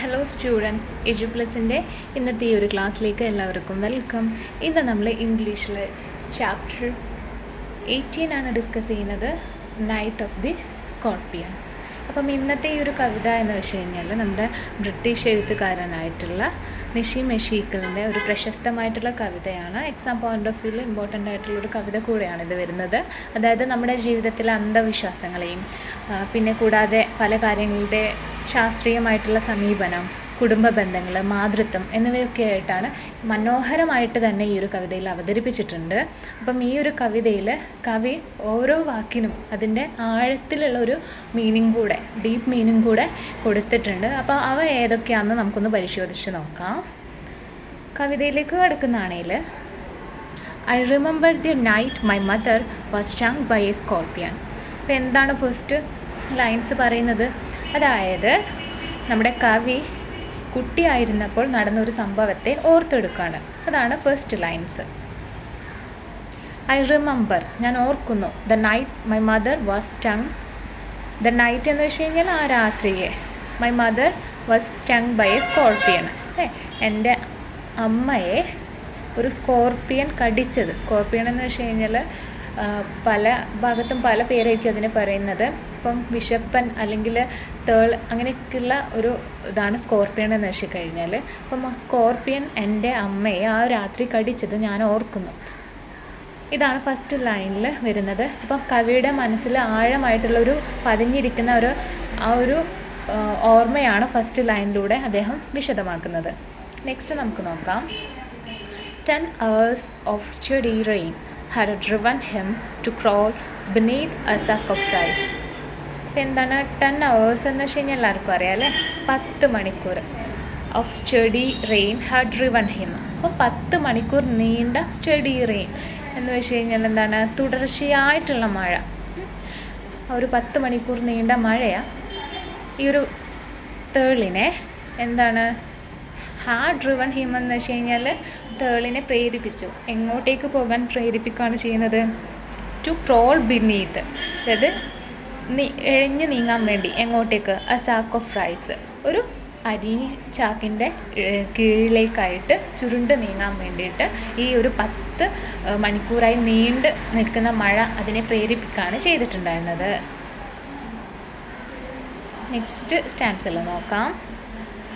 Hello students, എജുപ്ലസിൻ്റെ ഇന്നത്തെ ഈ ഒരു ക്ലാസ്സിലേക്ക് എല്ലാവർക്കും വെൽക്കം. ഇന്ന് നമ്മൾ ഇംഗ്ലീഷിൽ ചാപ്റ്റർ 18 ആണ് ഡിസ്കസ് ചെയ്യുന്നത്, നൈറ്റ് ഓഫ് ദി സ്കോർപ്പിയൻ. അപ്പം ഇന്നത്തെ ഈ ഒരു കവിത എന്ന് വെച്ച് കഴിഞ്ഞാൽ നമ്മുടെ ബ്രിട്ടീഷ് എഴുത്തുകാരനായിട്ടുള്ള നിഷി മെഷീക്കലിൻ്റെ ഒരു പ്രശസ്തമായിട്ടുള്ള കവിതയാണ്. എക്സാം പോയിൻ്റ് ഓഫ് വ്യൂവിൽ ഇമ്പോർട്ടൻ്റ് ആയിട്ടുള്ളൊരു കവിത കൂടെയാണ് ഇത് വരുന്നത്. അതായത് നമ്മുടെ ജീവിതത്തിലെ അന്ധവിശ്വാസങ്ങളെയും പിന്നെ കൂടാതെ പല കാര്യങ്ങളുടെ ശാസ്ത്രീയമായിട്ടുള്ള സമീപനം, കുടുംബ ബന്ധങ്ങൾ, മാതൃത്വം എന്നിവയൊക്കെ ആയിട്ടാണ് മനോഹരമായിട്ട് തന്നെ ഈ ഒരു കവിതയിൽ അവതരിപ്പിച്ചിട്ടുണ്ട്. അപ്പം ഈ ഒരു കവിതയിൽ കവി ഓരോ വാക്കിനും അതിൻ്റെ ആഴത്തിലുള്ള ഒരു മീനിങ് കൂടെ, ഡീപ്പ് മീനിങ് കൂടെ കൊടുത്തിട്ടുണ്ട്. അപ്പോൾ അവ ഏതൊക്കെയാണെന്ന് നമുക്കൊന്ന് പരിശോധിച്ച് നോക്കാം. കവിതയിലേക്ക് കടക്കുന്നതാണെങ്കിൽ, I remember the night my mother was stung by a scorpion. അപ്പോൾ എന്താണ് ഫസ്റ്റ് ലൈൻസ് പറയുന്നത്? അതായത് നമ്മുടെ കവി കുട്ടിയായിരുന്നപ്പോൾ നടന്നൊരു സംഭവത്തെ ഓർത്തെടുക്കുകയാണ്. അതാണ് ഫസ്റ്റ് ലൈൻസ്. ഐ റിമെമ്പർ, ഞാൻ ഓർക്കുന്നു. The night my mother was stung. The night എന്ന് വെച്ച് കഴിഞ്ഞാൽ ആ രാത്രിയെ. My mother was stung by a scorpion. എൻ്റെ അമ്മയെ ഒരു സ്കോർപ്പിയൻ കടിച്ചത്. സ്കോർപ്പിയൻ എന്ന് വെച്ച് കഴിഞ്ഞാൽ പല ഭാഗത്തും പല പേരായിരിക്കും അതിന് പറയുന്നത്. ഇപ്പം വിഷപ്പൻ അല്ലെങ്കിൽ തേൾ അങ്ങനെയൊക്കെയുള്ള ഒരു ഇതാണ് സ്കോർപ്പിയൻ എന്ന് വെച്ച് കഴിഞ്ഞാൽ. അപ്പം ആ സ്കോർപ്പിയൻ എൻ്റെ അമ്മയെ ആ രാത്രി കടിച്ചത് ഞാൻ ഓർക്കുന്നു. ഇതാണ് ഫസ്റ്റ് ലൈനിൽ വരുന്നത്. അപ്പം കവിയുടെ മനസ്സിൽ ആഴമായിട്ടുള്ളൊരു പതിഞ്ഞിരിക്കുന്ന ആ ഒരു ഓർമ്മയാണ് ഫസ്റ്റ് ലൈനിലൂടെ അദ്ദേഹം വിശദമാക്കുന്നത്. നെക്സ്റ്റ് നമുക്ക് നോക്കാം. 10 hours of steady rain had driven him to crawl beneath a sack of rice. അപ്പോൾ എന്താണ് 10 hours എന്ന് വെച്ച് കഴിഞ്ഞാൽ എല്ലാവർക്കും അറിയാം അല്ലേ? 10 മണിക്കൂർ of study rain had driven him. അപ്പോൾ 10 മണിക്കൂർ നീണ്ട സ്റ്റഡി റെയിൻ എന്ന് വെച്ച് കഴിഞ്ഞാൽ എന്താണ്? തുടർച്ചയായിട്ടുള്ള മഴ. ഒരു 10 മണിക്കൂർ നീണ്ട മഴയാണ് ഈ ഒരു തേളിനെ എന്താണ് ഹാഡ് ഡ്രിവൺ ഹിം എന്ന് വെച്ച് കഴിഞ്ഞാൽ തേളിനെ പ്രേരിപ്പിച്ചു. എങ്ങോട്ടേക്ക് പോകാൻ പ്രേരിപ്പിക്കുകയാണ് ചെയ്യുന്നത്? ടു ക്രോൾ ബിനീത്ത്, അതായത് എഴഞ്ഞു നീങ്ങാൻ വേണ്ടി. എങ്ങോട്ടേക്ക്? എ സാക്ക് ഓഫ് റൈസ്, ഒരു അരി ചാക്കിൻ്റെ കീഴിലേക്കായിട്ട് ചുരുണ്ട് നീങ്ങാൻ വേണ്ടിയിട്ട് ഈ ഒരു 10 മണിക്കൂറായി നീണ്ട് നിൽക്കുന്ന മഴ അതിനെ പ്രേരിപ്പിക്കുകയാണ് ചെയ്തിട്ടുണ്ടായിരുന്നത്. നെക്സ്റ്റ് സ്റ്റാൻസിൽ നോക്കാം.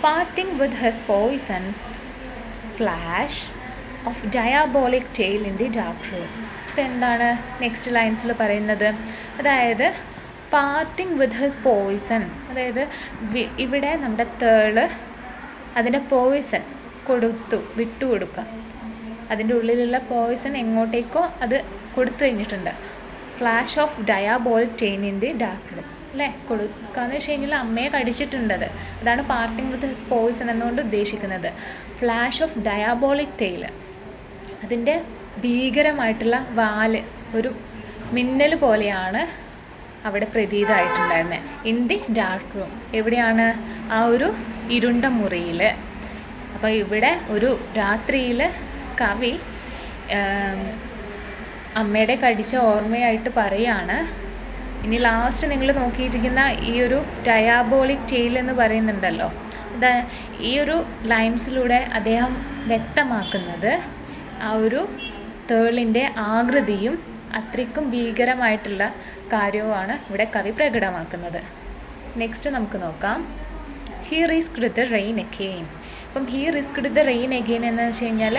Parting with his poison flash of diabolic tail in the dark room. അപ്പോൾ എന്താണ് നെക്സ്റ്റ് ലൈൻസിൽ പറയുന്നത്? അതായത് പാർട്ടിങ് വിത്ത് ഹിസ് പോയിസൺ, അതായത് ഇവിടെ നമ്മുടെ തേള് അതിൻ്റെ പോയിസൺ വിട്ടുകൊടുക്കുക. അതിൻ്റെ ഉള്ളിലുള്ള പോയിസൺ എങ്ങോട്ടേക്കോ അത് കൊടുത്തു കഴിഞ്ഞിട്ടുണ്ട്. Flash of diabolic tail in the dark room അല്ലേ? കൊടുക്കാന്ന് വെച്ച് കഴിഞ്ഞാൽ അമ്മയെ കടിച്ചിട്ടുണ്ടത്. അതാണ് പാർട്ടിങ് വിത്ത് ഹിസ് പോയിസൺ എന്നുകൊണ്ട് ഉദ്ദേശിക്കുന്നത്. ഫ്ലാഷ് ഓഫ് ഡയാബോളിക് ടെയിൽ, അതിൻ്റെ ഭീകരമായിട്ടുള്ള വാല്, ഒരു മിന്നൽ പോലെയാണ് അവിടെ പ്രതീതമായിട്ടുണ്ടായിരുന്നത്. ഇൻ ദി ഡാർക്ക് റൂം, എവിടെയാണ്? ആ ഒരു ഇരുണ്ട മുറിയിൽ. അപ്പോൾ ഇവിടെ ഒരു രാത്രിയിൽ കവി അമ്മയുടെ കടിച്ച ഓർമ്മയായിട്ട് പറയാണ്. ഇനി ലാസ്റ്റ് നിങ്ങൾ നോക്കിയിരിക്കുന്ന ഈ ഒരു ഡയാബോളിക് ടെയിൽ എന്ന് പറയുന്നുണ്ടല്ലോ, ഈ ഒരു ലൈൻസിലൂടെ അദ്ദേഹം വ്യക്തമാക്കുന്നത് ആ ഒരു തേളിൻ്റെ ആകൃതിയും അത്രയ്ക്കും ഭീകരമായിട്ടുള്ള കാര്യവുമാണ് ഇവിടെ കവി പ്രകടമാക്കുന്നത്. നെക്സ്റ്റ് നമുക്ക് നോക്കാം. He risked the rain again. അപ്പം he risked the rain again എന്ന് വെച്ച് കഴിഞ്ഞാൽ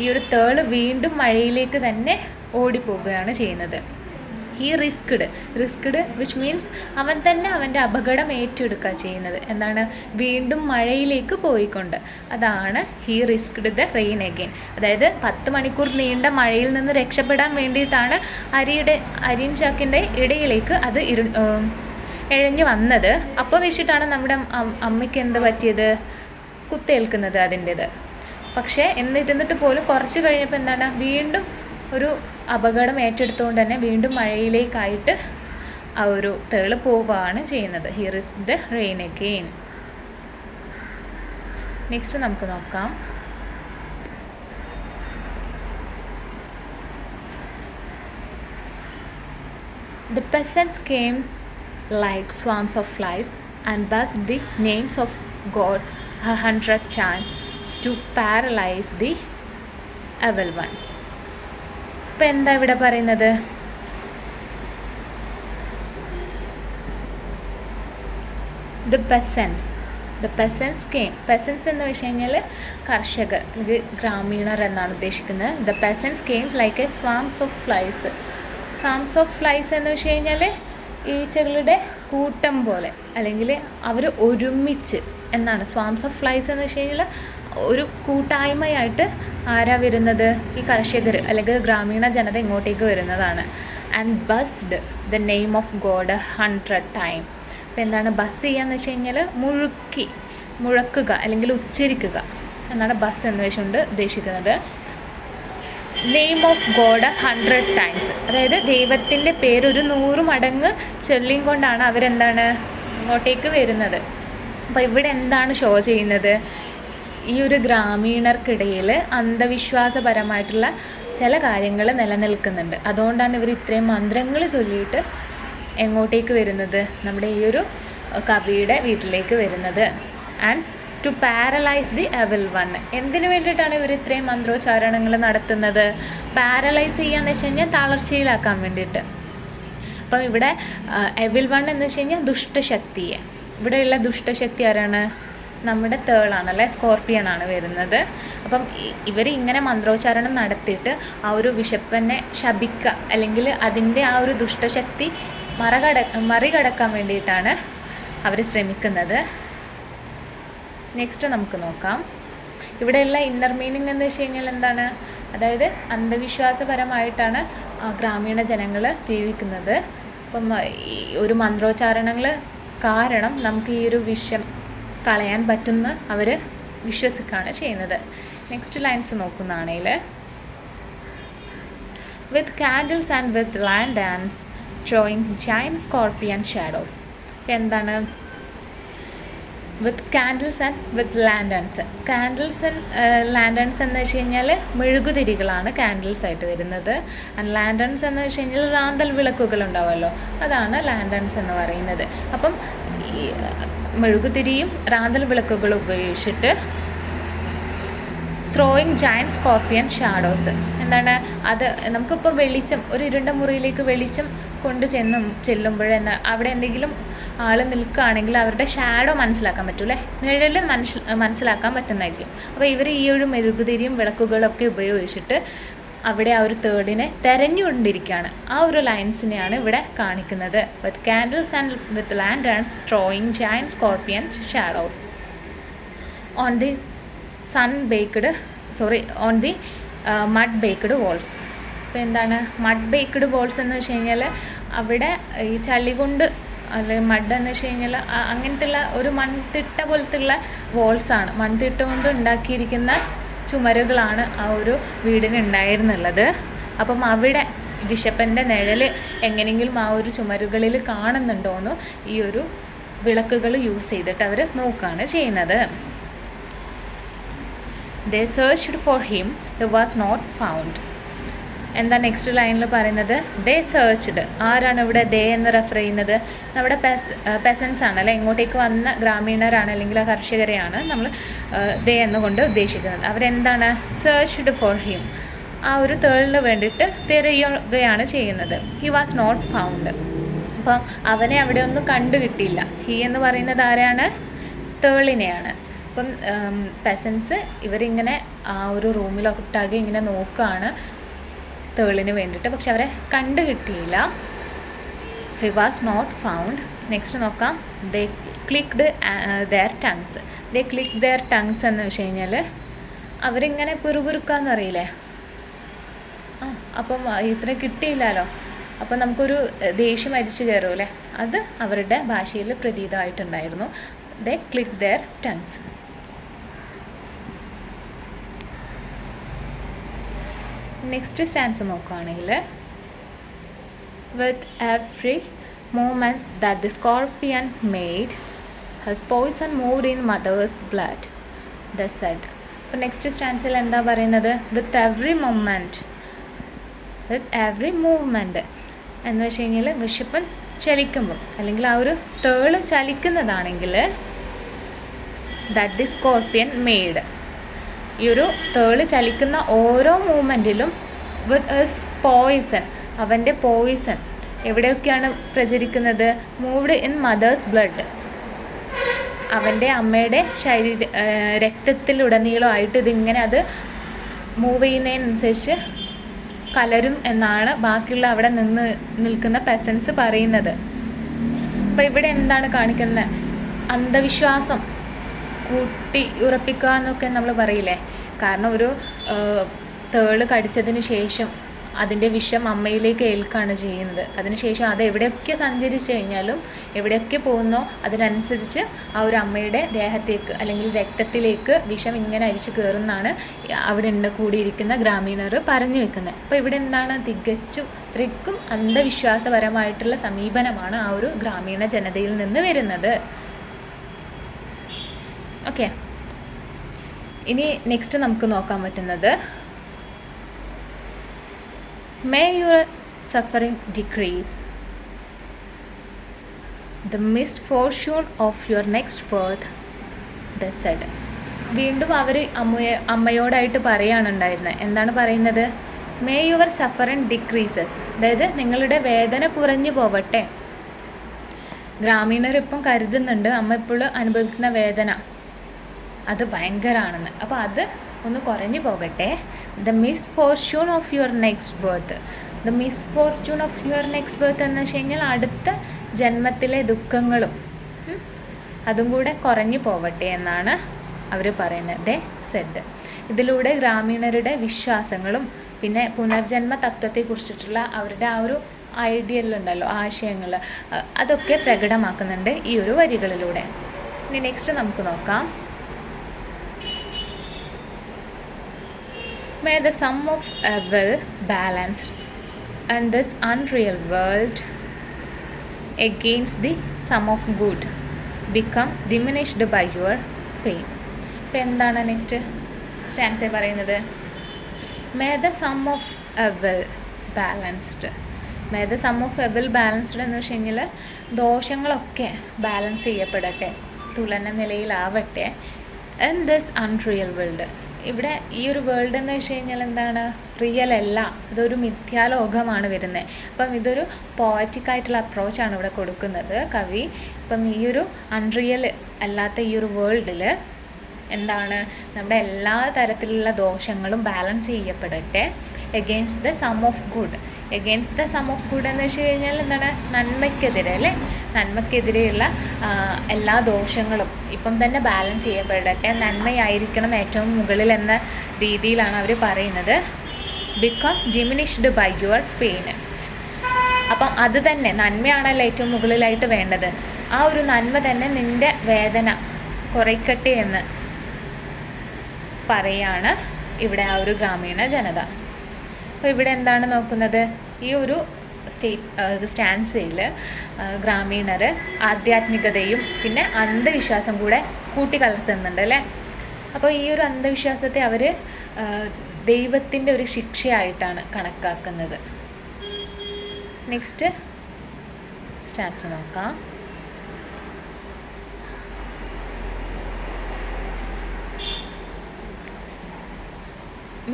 ഈ ഒരു തേള് വീണ്ടും മഴയിലേക്ക് തന്നെ ഓടിപ്പോവുകയാണ് ചെയ്യുന്നത്. ഹി റിസ്ക്ഡ് വിച്ച് മീൻസ് അവൻ തന്നെ അവൻ്റെ അപകടം ഏറ്റെടുക്കുക ചെയ്യുന്നത്. എന്താണ്? വീണ്ടും മഴയിലേക്ക് പോയിക്കൊണ്ട്. അതാണ് he risked the rain again. അതായത് 10 മണിക്കൂർ നീണ്ട മഴയിൽ നിന്ന് രക്ഷപ്പെടാൻ വേണ്ടിയിട്ടാണ് അരിൻ ചാക്കിൻ്റെ ഇടയിലേക്ക് അത് എഴഞ്ഞു വന്നത്. അപ്പോൾ വെച്ചിട്ടാണ് നമ്മുടെ അമ്മയ്ക്ക് എന്ത് പറ്റിയത്? കുത്തേൽക്കുന്നത് അതിൻ്റേത്. പക്ഷേ എന്നിട്ട് പോലും കുറച്ച് കഴിഞ്ഞപ്പോൾ എന്താണ്? വീണ്ടും ഒരു അപകടം ഏറ്റെടുത്തുകൊണ്ട് തന്നെ വീണ്ടും മഴയിലേക്കായിട്ട് ആ ഒരു തേള് പോവുകയാണ് ചെയ്യുന്നത്. He risked the rain again. Next നമുക്ക് നോക്കാം. The peasants came like swarms of flies and buzzed the names of God 100 times to paralyze the evil one. ഇപ്പം എന്താ ഇവിടെ പറയുന്നത്? The peasants came. Peasants എന്ന് വെച്ച് കഴിഞ്ഞാൽ കർഷകർ അല്ലെങ്കിൽ ഗ്രാമീണർ എന്നാണ് ഉദ്ദേശിക്കുന്നത്. The peasants came like a swarms of flies. Swarms of flies എന്ന് വെച്ച് കഴിഞ്ഞാൽ ഈച്ചകളുടെ കൂട്ടം പോലെ, അല്ലെങ്കിൽ അവർ ഒരുമിച്ച് എന്നാണ്. സ്വാംസ് ഓഫ് ഫ്ലൈസ് എന്ന് വെച്ച് കഴിഞ്ഞാൽ ഒരു കൂട്ടായ്മയായിട്ട് ആരാ വരുന്നത്? ഈ കർഷകർ അല്ലെങ്കിൽ ഗ്രാമീണ ജനത ഇങ്ങോട്ടേക്ക് വരുന്നതാണ്. And buzzed the name of God 100 times. അപ്പോൾ എന്താണ് ബസ് ചെയ്യാന്ന് വെച്ച് കഴിഞ്ഞാൽ മുഴക്കുക അല്ലെങ്കിൽ ഉച്ചരിക്കുക എന്നാണ് ബസ് എന്ന് വെച്ചുകൊണ്ട് ഉദ്ദേശിക്കുന്നത്. നെയിം ഓഫ് ഗോഡ് 100 times, അതായത് ദൈവത്തിൻ്റെ പേര് ഒരു 100 മടങ്ങ് ചൊല്ലിയും കൊണ്ടാണ് അവരെന്താണ് ഇങ്ങോട്ടേക്ക് വരുന്നത്. അപ്പോൾ ഇവിടെ എന്താണ് ഷോ ചെയ്യുന്നത്? ഈ ഒരു ഗ്രാമീണർക്കിടയിൽ അന്ധവിശ്വാസപരമായിട്ടുള്ള ചില കാര്യങ്ങൾ നിലനിൽക്കുന്നുണ്ട്. അതുകൊണ്ടാണ് ഇവർ ഇത്രയും മന്ത്രങ്ങൾ ചൊല്ലിയിട്ട് എങ്ങോട്ടേക്ക് വരുന്നത്? നമ്മുടെ ഈ ഒരു കവിയുടെ വീട്ടിലേക്ക് വരുന്നത്. And to paralyse the evil one. എന്തിനു വേണ്ടിയിട്ടാണ് ഇവർ ഇത്രയും മന്ത്രോച്ചാരണങ്ങൾ നടത്തുന്നത്? പാരലൈസ് ചെയ്യാന്ന് വെച്ച് കഴിഞ്ഞാൽ തളർച്ചയിലാക്കാൻ വേണ്ടിയിട്ട്. അപ്പം ഇവിടെ എവിൽ വൺ എന്ന് വെച്ച് കഴിഞ്ഞാൽ ദുഷ്ടശക്തിയെ. ഇവിടെയുള്ള ദുഷ്ടശക്തി ആരാണ്? നമ്മുടെ തേളാണ് അല്ലെ, സ്കോർപ്പിയനാണ് വരുന്നത്. അപ്പം ഇവർ ഇങ്ങനെ മന്ത്രോച്ചാരണം നടത്തിയിട്ട് ആ ഒരു വിശപ്പനെ ശപിക്കുക, അല്ലെങ്കിൽ അതിൻ്റെ ആ ഒരു ദുഷ്ടശക്തി മറികടക്കാൻ വേണ്ടിയിട്ടാണ് അവർ ശ്രമിക്കുന്നത്. നെക്സ്റ്റ് നമുക്ക് നോക്കാം. ഇവിടെയുള്ള ഇന്നർ മീനിങ് എന്ന് വെച്ച് കഴിഞ്ഞാൽ എന്താണ്? അതായത് അന്ധവിശ്വാസപരമായിട്ടാണ് ഗ്രാമീണ ജനങ്ങൾ ജീവിക്കുന്നത്. അപ്പം ഈ ഒരു മന്ത്രോച്ചാരണങ്ങൾ കാരണം നമുക്ക് ഈ ഒരു വിഷം കളയാൻ പറ്റുന്ന അവർ വിശ്വസിക്കുകയാണ് ചെയ്യുന്നത്. നെക്സ്റ്റ് ലൈൻസ് നോക്കുന്നതാണെങ്കിൽ, with candles and with lanterns showing giant scorpion shadows. എന്താണ് with candles and with lanterns? Candles and lanterns എന്ന് വെച്ച് കഴിഞ്ഞാൽ മെഴുകുതിരികളാണ് കാൻഡിൽസ് ആയിട്ട് വരുന്നത്. ആൻഡ് ലാൻഡേൺസ് എന്ന് വെച്ച് കഴിഞ്ഞാൽ റാന്തൽ വിളക്കുകൾ ഉണ്ടാവുമല്ലോ, അതാണ് ലാൻഡേൺസ് എന്ന് പറയുന്നത്. അപ്പം ഈ മെഴുകുതിരിയും റാന്തൽ വിളക്കുകളും ഉപയോഗിച്ചിട്ട് ത്രോയിങ് ജയന്റ് സ്കോർപ്പിയൻ ഷാഡോസ്. എന്താണ് അത്? നമുക്കിപ്പോൾ വെളിച്ചം, ഒരു ഇരുണ്ട മുറിയിലേക്ക് വെളിച്ചം കൊണ്ട് ചെല്ലുമ്പോഴെന്ന് അവിടെ എന്തെങ്കിലും ആൾ നിൽക്കുകയാണെങ്കിൽ അവരുടെ ഷാഡോ മനസ്സിലാക്കാൻ പറ്റൂലേ, നിഴൽ മനസ്സിലാക്കാൻ പറ്റുന്നതായിരിക്കും. അപ്പോൾ ഇവർ ഈ ഒരു മെഴുകുതിരിയും വിളക്കുകളൊക്കെ ഉപയോഗിച്ചിട്ട് അവിടെ ആ ഒരു തേർഡിനെ തെരഞ്ഞുകൊണ്ടിരിക്കുകയാണ്. ആ ഒരു ലൈൻസിനെയാണ് ഇവിടെ കാണിക്കുന്നത്. With candles and with lanterns drawing giant scorpion shadows on the on the mud baked walls. അപ്പോൾ എന്താണ് മഡ് ബേക്ക്ഡ് വോൾസ് എന്ന് വെച്ച് കഴിഞ്ഞാൽ അവിടെ ഈ ചളി കൊണ്ട്, അല്ലെങ്കിൽ മഡ് എന്ന് വെച്ച് കഴിഞ്ഞാൽ അങ്ങനത്തെയുള്ള ഒരു മൺതിട്ട പോലത്തുള്ള വോൾസാണ്. മൺതിട്ട കൊണ്ട് ഉണ്ടാക്കിയിരിക്കുന്ന ചുമരുകളാണ് ആ ഒരു വീടിന് ഉണ്ടായിരുന്നുള്ളത്. അപ്പം അവിടെ വിശപ്പൻ്റെ നിഴൽ എങ്ങനെയെങ്കിലും ആ ഒരു ചുമരുകളിൽ കാണുന്നുണ്ടോയെന്ന് ഈ ഒരു വിളക്കുകൾ യൂസ് ചെയ്തിട്ട് അവർ നോക്കുകയാണ് ചെയ്യുന്നത്. They searched for him, he was not found. എന്താ നെക്സ്റ്റ് ലൈനിൽ പറയുന്നത്? ദേ സെർച്ച്ഡ്. ആരാണ് ഇവിടെ ദേ എന്ന് റെഫർ ചെയ്യുന്നത്? നമ്മുടെ പെസൻസ് ആണ് അല്ലെ, ഇങ്ങോട്ടേക്ക് വന്ന ഗ്രാമീണരാണ് അല്ലെങ്കിൽ ആ കർഷകരെയാണ് നമ്മൾ ദേ എന്നുകൊണ്ട് ഉദ്ദേശിക്കുന്നത്. അവരെന്താണ്? സെർച്ച്ഡ് ഫോർ ഹിം, ആ ഒരു തേളിന് വേണ്ടിയിട്ട് തിരയുകയാണ് ചെയ്യുന്നത്. He was not found. അപ്പം അവനെ അവിടെ ഒന്നും കണ്ടു കിട്ടിയില്ല. ഹി എന്ന് പറയുന്നത് ആരാണ്? തേളിനെയാണ്. അപ്പം പെസൻസ് ഇവരിങ്ങനെ ആ ഒരു റൂമിലൊട്ടാകെ ഇങ്ങനെ നോക്കുകയാണ് തേളിന് വേണ്ടിയിട്ട്, പക്ഷെ അവരെ കണ്ടു കിട്ടിയില്ല. He was not found. Next നോക്കാം. They clicked their tongues. They click their tongues എന്ന് വെച്ച് കഴിഞ്ഞാൽ അവരിങ്ങനെ പിറുപിറുക്കാന്ന് അറിയില്ലേ? അപ്പം ഇത്ര കിട്ടിയില്ലല്ലോ, അപ്പം നമുക്കൊരു ദേഷ്യം അരിച്ചു കയറുമല്ലേ, അത് അവരുടെ ഭാഷയിൽ പ്രതീതമായിട്ടുണ്ടായിരുന്നു. They click their tongues. Next stanza നോക്കുകയാണെങ്കിൽ, with every movement that the scorpion made his poison moved in mother's blood they said. അപ്പോൾ നെക്സ്റ്റ് സ്റ്റാൻസിൽ എന്താ പറയുന്നത്? With every movement, with every movement എന്ന് വെച്ച് കഴിഞ്ഞാൽ വിശപ്പൻ ചലിക്കുമ്പോൾ അല്ലെങ്കിൽ ആ ഒരു തേള് ചലിക്കുന്നതാണെങ്കിൽ ദാറ്റ് ദി സ്കോർപ്പിയൻ മെയ്ഡ്. ഈ ഒരു തേള് ചലിക്കുന്ന ഓരോ മൂവ്മെൻറ്റിലും വിത്ത് എസ് പോയിസൺ, അവൻ്റെ പോയിസൺ എവിടെയൊക്കെയാണ് പ്രചരിക്കുന്നത്? മൂവ്ഡ് ഇൻ മദേഴ്സ് ബ്ലഡ്, അവൻ്റെ അമ്മയുടെ രക്തത്തിലുടനീളമായിട്ട് ഇതിങ്ങനെ അത് മൂവ് ചെയ്യുന്നതിനനുസരിച്ച് കലരും എന്നാണ് ബാക്കിയുള്ള അവിടെ നിൽക്കുന്ന പെസൻസ് പറയുന്നത്. അപ്പോൾ ഇവിടെ എന്താണ് കാണിക്കുന്നത്? അന്ധവിശ്വാസം കൂട്ടി ഉറപ്പിക്കുക എന്നൊക്കെ നമ്മൾ പറയില്ലേ. കാരണം ഒരു തേള് കടിച്ചതിന് ശേഷം അതിൻ്റെ വിഷം അമ്മയിലേക്ക് ഏൽക്കുകയാണ് ചെയ്യുന്നത്. അതിനുശേഷം അത് എവിടെയൊക്കെ സഞ്ചരിച്ചു കഴിഞ്ഞാലും എവിടെയൊക്കെ പോകുന്നോ അതിനനുസരിച്ച് ആ ഒരു അമ്മയുടെ ദേഹത്തേക്ക് അല്ലെങ്കിൽ രക്തത്തിലേക്ക് വിഷം ഇങ്ങനെ അരിച്ചു കയറുന്നതാണ് അവിടെ കൂടിയിരിക്കുന്ന ഗ്രാമീണർ പറഞ്ഞു വെക്കുന്നത്. അപ്പോൾ ഇവിടെ എന്താണ്? തികച്ചും അന്ധവിശ്വാസപരമായിട്ടുള്ള സമീപനമാണ് ആ ഒരു ഗ്രാമീണ ജനതയിൽ നിന്ന് വരുന്നത്. ഓക്കെ, ഇനി നെക്സ്റ്റ് നമുക്ക് നോക്കാൻ പറ്റുന്നത് May your suffering decrease. The misfortune of your next birth, they said. വീണ്ടും അവർ അമ്മയോടായിട്ട് പറയാനുണ്ടായിരുന്നത്. എന്താണ് പറയുന്നത്? May your suffering decreases, അതായത് നിങ്ങളുടെ വേദന കുറഞ്ഞു പോവട്ടെ. ഗ്രാമീണർ ഇപ്പം കരുതുന്നുണ്ട് അമ്മ ഇപ്പോഴും അനുഭവിക്കുന്ന വേദന അത് ഭയങ്കരമാണെന്ന്. അപ്പോൾ അത് ഒന്ന് കുറഞ്ഞു പോകട്ടെ. The misfortune of your next birth. The misfortune of your next birth എന്ന് വെച്ച് കഴിഞ്ഞാൽ അടുത്ത ജന്മത്തിലെ ദുഃഖങ്ങളും അതും കൂടെ കുറഞ്ഞു പോവട്ടെ എന്നാണ് അവർ പറയുന്നത്. ദേ സെഡ്. ഇതിലൂടെ ഗ്രാമീണരുടെ വിശ്വാസങ്ങളും പിന്നെ പുനർജന്മ തത്വത്തെക്കുറിച്ചിട്ടുള്ള അവരുടെ ആ ഒരു ഐഡിയലുണ്ടല്ലോ, ആശയങ്ങൾ, അതൊക്കെ പ്രകടമാക്കുന്നുണ്ട് ഈ ഒരു വരികളിലൂടെ. ഇനി നെക്സ്റ്റ് നമുക്ക് നോക്കാം. May the sum of a well-balanced and this unreal world against the sum of good become diminished by your pain. ഇപ്പോൾ എന്താണ് നെക്സ്റ്റ് സ്റ്റാൻസ പറയുന്നത്? May the sum of a well-balanced. May the sum of a well-balanced എന്ന് വെച്ച് കഴിഞ്ഞാൽ ദോഷങ്ങളൊക്കെ balance ചെയ്യപ്പെടട്ടെ, തുലന നിലയിലാവട്ടെ. in this unreal world. ഇവിടെ ഈ ഒരു world എന്ന് വെച്ച് കഴിഞ്ഞാൽ എന്താണ്? റിയൽ അല്ല, ഇതൊരു മിഥ്യാലോകമാണ് വരുന്നത്. അപ്പം ഇതൊരു പോയറ്റിക്കായിട്ടുള്ള അപ്രോച്ചാണ് ഇവിടെ കൊടുക്കുന്നത് കവി. അപ്പം ഈ ഒരു അൺറിയൽ അല്ലാത്ത ഈ ഒരു വേൾഡിൽ എന്താണ്? നമ്മുടെ എല്ലാ തരത്തിലുള്ള ദോഷങ്ങളും ബാലൻസ് ചെയ്യപ്പെടട്ടെ. Against the sum of good. Against the sum of good എന്ന് വെച്ച് കഴിഞ്ഞാൽ എന്താണ്? നന്മയ്ക്കെതിരെ അല്ലേ? നന്മയ്ക്കെതിരെയുള്ള എല്ലാ ദോഷങ്ങളും ഇപ്പം തന്നെ ബാലൻസ് ചെയ്യപ്പെടട്ടെ. നന്മയായിരിക്കണം ഏറ്റവും മുകളിൽ എന്ന രീതിയിലാണ് അവർ പറയുന്നത്. Become diminished by your pain. അപ്പം അത് തന്നെ നന്മയാണല്ലോ ഏറ്റവും മുകളിലായിട്ട് വേണ്ടത്. ആ ഒരു നന്മ തന്നെ നിൻ്റെ വേദന കുറയ്ക്കട്ടെ എന്ന് പറയാണ് ഇവിടെ ആ ഒരു ഗ്രാമീണ ജനത. അപ്പോൾ ഇവിടെ എന്താണ് നോക്കുന്നത്? ഈ ഒരു സ്റ്റാൻസയിൽ ഗ്രാമീണർ ആധ്യാത്മികതയും പിന്നെ അന്ധവിശ്വാസം കൂടെ കൂട്ടിക്കലർത്തുന്നുണ്ട് അല്ലേ. അപ്പോൾ ഈ ഒരു അന്ധവിശ്വാസത്തെ അവർ ദൈവത്തിൻ്റെ ഒരു ശിക്ഷയായിട്ടാണ് കണക്കാക്കുന്നത്. നെക്സ്റ്റ് സ്റ്റാൻസ നോക്കാം.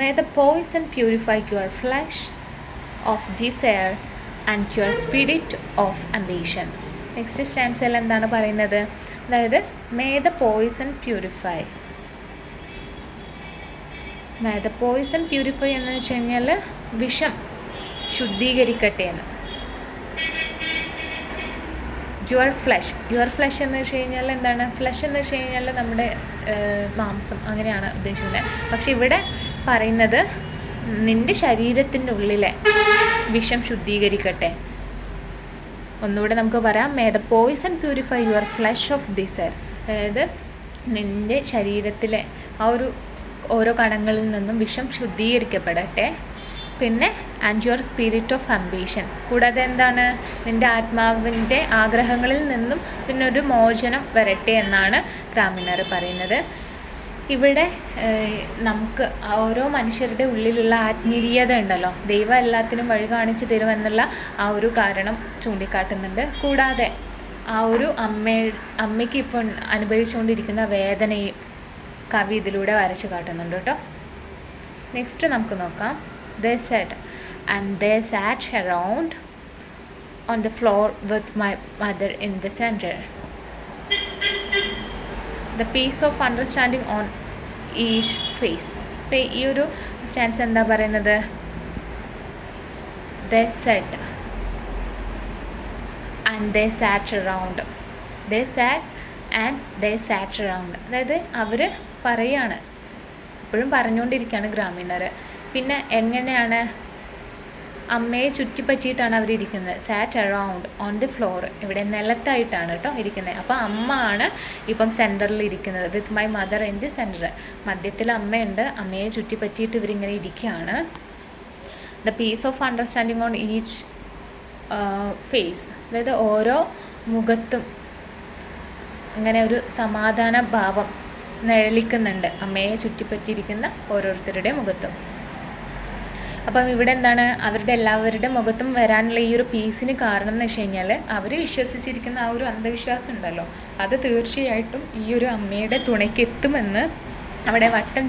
May the poison purify your flesh of desire and your spirit of ambition. Next സ്റ്റാൻസയിൽ എന്താണ് പറയുന്നത്? അതായത് may the poison purify. May the poison purify എന്ന് വെച്ച് കഴിഞ്ഞാൽ വിഷം ശുദ്ധീകരിക്കട്ടെ എന്ന്. യുവർ ഫ്ലഷ് എന്ന് വെച്ച് കഴിഞ്ഞാൽ എന്താണ്? ഫ്ലഷ് എന്ന് വെച്ച് കഴിഞ്ഞാൽ നമ്മുടെ മാംസം അങ്ങനെയാണ് ഉദ്ദേശിക്കുന്നത്. പക്ഷെ ഇവിടെ പറയുന്നത് നിൻ്റെ ശരീരത്തിൻ്റെ ഉള്ളിലെ വിഷം ശുദ്ധീകരിക്കട്ടെ. ഒന്നുകൂടെ നമുക്ക് പറയാം. May the poison purify your flesh of desire. അതായത് നിൻ്റെ ശരീരത്തിലെ ആ ഒരു ഓരോ കണങ്ങളിൽ നിന്നും വിഷം ശുദ്ധീകരിക്കപ്പെടട്ടെ. പിന്നെ and your spirit of ambition. കൂടാതെ എന്താണ്? നിൻ്റെ ആത്മാവിൻ്റെ ആഗ്രഹങ്ങളിൽ നിന്നും പിന്നൊരു മോചനം വരട്ടെ എന്നാണ് ഗ്രാമീണർ പറയുന്നത്. ഇവിടെ നമുക്ക് ഓരോ മനുഷ്യരുടെ ഉള്ളിലുള്ള ആത്മീയത ഉണ്ടല്ലോ, ദൈവം എല്ലാത്തിനും വഴി കാണിച്ചു തരുമെന്നുള്ള ആ ഒരു കാരണം ചൂണ്ടിക്കാട്ടുന്നുണ്ട്. കൂടാതെ ആ ഒരു അമ്മയ്ക്ക് ഇപ്പം അനുഭവിച്ചുകൊണ്ടിരിക്കുന്ന വേദനയും കവി ഇതിലൂടെ വരച്ച് കാട്ടുന്നുണ്ട് കേട്ടോ. നെക്സ്റ്റ് നമുക്ക് നോക്കാം. They said, and they sat around on the floor with my mother in the center. The piece of understanding on each face. അപ്പോൾ ഈ ഒരു സ്റ്റാൻസ് എന്താ പറയുന്നത്? They said and they sat around. They sat and they sat around. അതായത് അവർ പറയാണ്, എപ്പോഴും പറഞ്ഞുകൊണ്ടിരിക്കുകയാണ് ഗ്രാമീണർ. പിന്നെ എങ്ങനെയാണ് അമ്മയെ ചുറ്റിപ്പറ്റിയിട്ടാണ് അവരിയ്ക്കുന്നത്. സാറ്റ് അറൗണ്ട് ഓൺ ദി ഫ്ലോർ, ഇവിടെ നിലത്തായിട്ടാണ് കേട്ടോ ഇരിക്കുന്നത്. അപ്പോൾ അമ്മ ആണ് ഇപ്പം സെൻറ്ററിൽ ഇരിക്കുന്നത്. With my mother in the centre. മധ്യത്തിൽ അമ്മയുണ്ട്, അമ്മയെ ചുറ്റിപ്പറ്റിയിട്ട് ഇവരിങ്ങനെ ഇരിക്കുകയാണ്. The peace of understanding on each face, അതായത് ഓരോ മുഖത്തും ഇങ്ങനെ ഒരു സമാധാന ഭാവം നിഴലിക്കുന്നുണ്ട് അമ്മയെ ചുറ്റിപ്പറ്റിയിരിക്കുന്ന ഓരോരുത്തരുടെ മുഖത്തും. അപ്പം ഇവിടെ എന്താണ്, അവരുടെ എല്ലാവരുടെ മുഖത്തും വരാനുള്ള ഈ ഒരു പീസിന് കാരണം എന്ന് വെച്ച് കഴിഞ്ഞാൽ അവർ വിശ്വസിച്ചിരിക്കുന്ന ആ ഒരു അന്ധവിശ്വാസം ഉണ്ടല്ലോ, അത് തീർച്ചയായിട്ടും ഈ ഒരു അമ്മയുടെ തുണയ്ക്ക് എത്തുമെന്ന് അവിടെ വട്ടം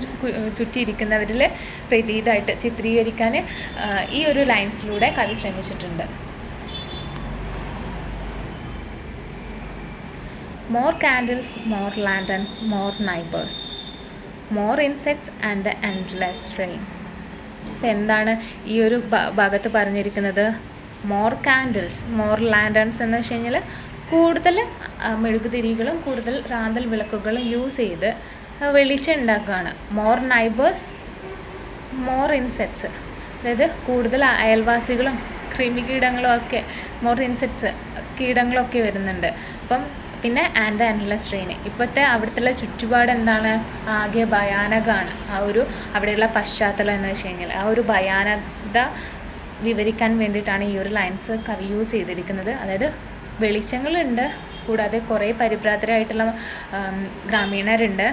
ചുറ്റിയിരിക്കുന്നവരിൽ പ്രതീതമായിട്ട് ചിത്രീകരിക്കാൻ ഈ ഒരു ലൈൻസിലൂടെ കവി ശ്രമിച്ചിട്ടുണ്ട്. More candles, more lanterns, more neighbors, more insects and the endless rain. അപ്പോൾ എന്താണ് ഈ ഒരു ഭാഗത്ത് പറഞ്ഞിരിക്കുന്നത്? മോർ കാൻഡിൽസ്, മോർ ലാൻഡേൺസ് എന്ന് വെച്ച് കഴിഞ്ഞാൽ കൂടുതൽ മെഴുകുതിരികളും കൂടുതൽ റാന്തൽ വിളക്കുകളും യൂസ് ചെയ്ത് വെളിച്ചം ഉണ്ടാക്കുകയാണ്. മോർ നൈബേഴ്സ്, മോർ ഇൻസെക്ട്സ്, അതായത് കൂടുതൽ അയൽവാസികളും കൃമികീടങ്ങളും ഒക്കെ, മോർ ഇൻസെക്ട്സ് കീടങ്ങളൊക്കെ വരുന്നുണ്ട്. അപ്പം പിന്നെ ആൻഡ് ദ എൻഡ്ലെസ് റെയിൻ. ഇപ്പോഴത്തെ അവിടുത്തെ ചുറ്റുപാട് എന്താണ്, ആകെ ഭയാനകമാണ്. ആ ഒരു അവിടെയുള്ള പശ്ചാത്തലം എന്ന് വെച്ച് കഴിഞ്ഞാൽ ആ ഒരു ഭയാനകത വിവരിക്കാൻ വേണ്ടിയിട്ടാണ് ഈ ഒരു ലൈൻസ് കവി യൂസ് ചെയ്തിരിക്കുന്നത്. അതായത് വെളിച്ചങ്ങളുണ്ട്, കൂടാതെ കുറേ പരിഭ്രാന്തരായിട്ടുള്ള ഗ്രാമീണരുണ്ട്,